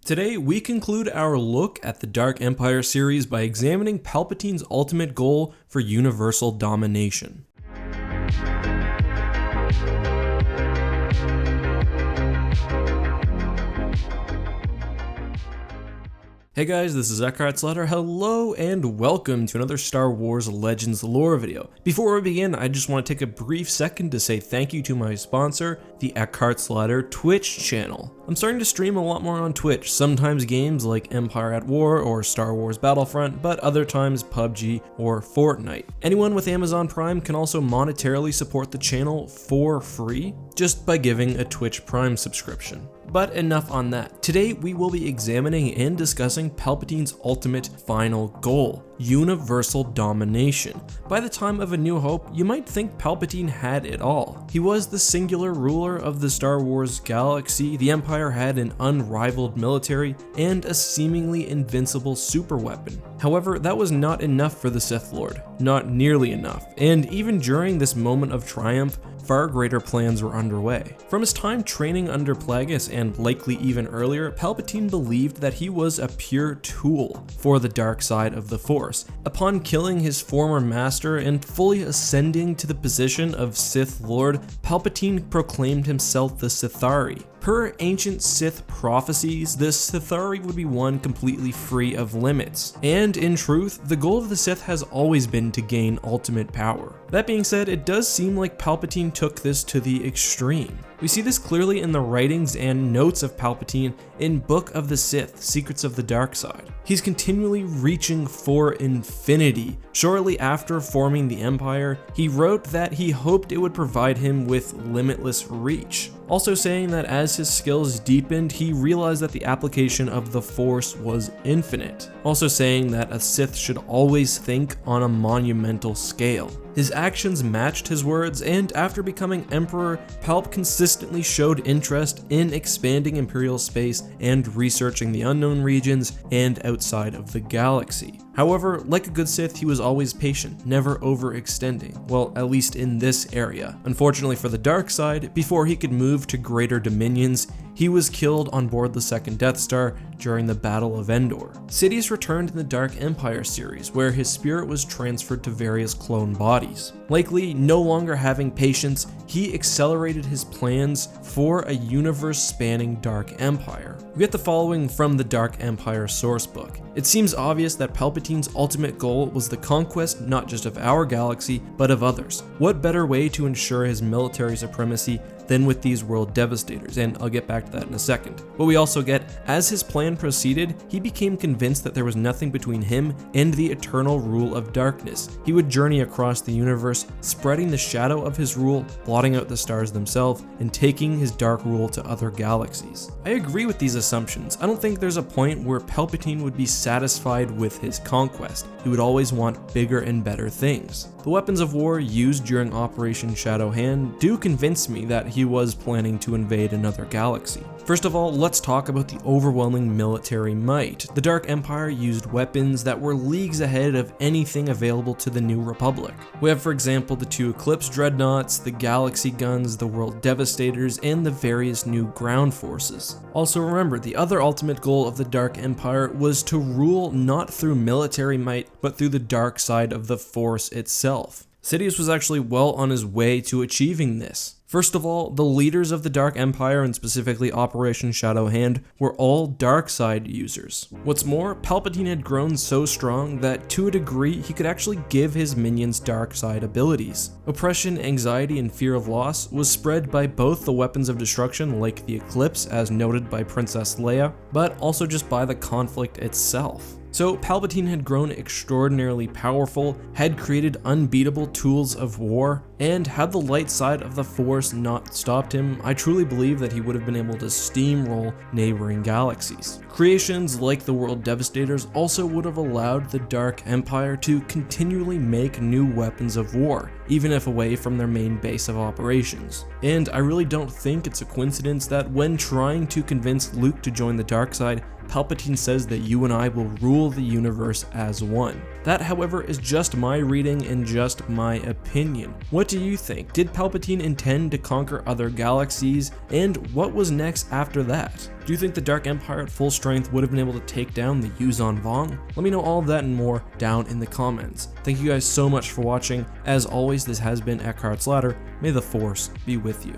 Today, we conclude our look at the Dark Empire series by examining Palpatine's ultimate goal for universal domination. Hey guys, this is EckhartsLadder. Hello and welcome to another Star Wars Legends lore video. Before we begin, I just want to take a brief second to say thank you to my sponsor, the EckhartsLadder Twitch channel. I'm starting to stream a lot more on Twitch, sometimes games like Empire at War or Star Wars Battlefront, but other times PUBG or Fortnite. Anyone with Amazon Prime can also monetarily support the channel for free, just by giving a Twitch Prime subscription. But enough on that. Today we will be examining and discussing Palpatine's ultimate final goal, universal domination. By the time of A New Hope, you might think Palpatine had it all. He was the singular ruler of the Star Wars galaxy, the Empire had an unrivaled military, and a seemingly invincible superweapon. However, that was not enough for the Sith Lord, not nearly enough, and even during this moment of triumph, far greater plans were underway. From his time training under Plagueis and likely even earlier, Palpatine believed that he was a pure tool for the dark side of the Force. Upon killing his former master and fully ascending to the position of Sith Lord, Palpatine proclaimed himself the Sithari. Per ancient Sith prophecies, the Sithari would be one completely free of limits. And in truth, the goal of the Sith has always been to gain ultimate power. That being said, it does seem like Palpatine took this to the extreme. We see this clearly in the writings and notes of Palpatine in Book of the Sith, Secrets of the Dark Side. He's continually reaching for infinity. Shortly after forming the Empire, he wrote that he hoped it would provide him with limitless reach. Also saying that as his skills deepened, he realized that the application of the Force was infinite. Also saying that a Sith should always think on a monumental scale. His actions matched his words, and after becoming Emperor, Palp consistently showed interest in expanding Imperial space and researching the unknown regions and outside of the galaxy. However, like a good Sith, he was always patient, never overextending, well, at least in this area. Unfortunately for the dark side, before he could move to greater dominions, he was killed on board the second Death Star during the Battle of Endor. Sidious returned in the Dark Empire series, where his spirit was transferred to various clone bodies. Likely no longer having patience, he accelerated his plans for a universe-spanning Dark Empire. We get the following from the Dark Empire sourcebook. It seems obvious that Palpatine's ultimate goal was the conquest not just of our galaxy, but of others. What better way to ensure his military supremacy than with these world devastators, and I'll get back to that in a second. But we also get, as his plan proceeded, he became convinced that there was nothing between him and the eternal rule of darkness. He would journey across the universe, spreading the shadow of his rule, blotting out the stars themselves, and taking his dark rule to other galaxies. I agree with these assumptions. I don't think there's a point where Palpatine would be satisfied with his conquest. He would always want bigger and better things. The weapons of war used during Operation Shadow Hand do convince me that he was planning to invade another galaxy. First of all, let's talk about the overwhelming military might. The Dark Empire used weapons that were leagues ahead of anything available to the New Republic. We have, for example, the 2 Eclipse Dreadnoughts, the Galaxy Guns, the World Devastators, and the various new ground forces. Also remember, the other ultimate goal of the Dark Empire was to rule not through military might, but through the dark side of the Force itself. Sidious was actually well on his way to achieving this. First of all, the leaders of the Dark Empire, and specifically Operation Shadow Hand, were all dark side users. What's more, Palpatine had grown so strong that to a degree he could actually give his minions dark side abilities. Oppression, anxiety, and fear of loss was spread by both the weapons of destruction like the Eclipse, as noted by Princess Leia, but also just by the conflict itself. So Palpatine had grown extraordinarily powerful, had created unbeatable tools of war, and had the light side of the Force not stopped him, I truly believe that he would have been able to steamroll neighboring galaxies. Creations like the World Devastators also would have allowed the Dark Empire to continually make new weapons of war, even if away from their main base of operations. And I really don't think it's a coincidence that when trying to convince Luke to join the dark side, Palpatine says that you and I will rule the universe as one. That, however, is just my reading and just my opinion. What do you think? Did Palpatine intend to conquer other galaxies, and what was next after that? Do you think the Dark Empire at full strength would have been able to take down the Yuuzhan Vong? Let me know all of that and more down in the comments. Thank you guys so much for watching. As always, this has been Eckhart's Ladder. May the Force be with you.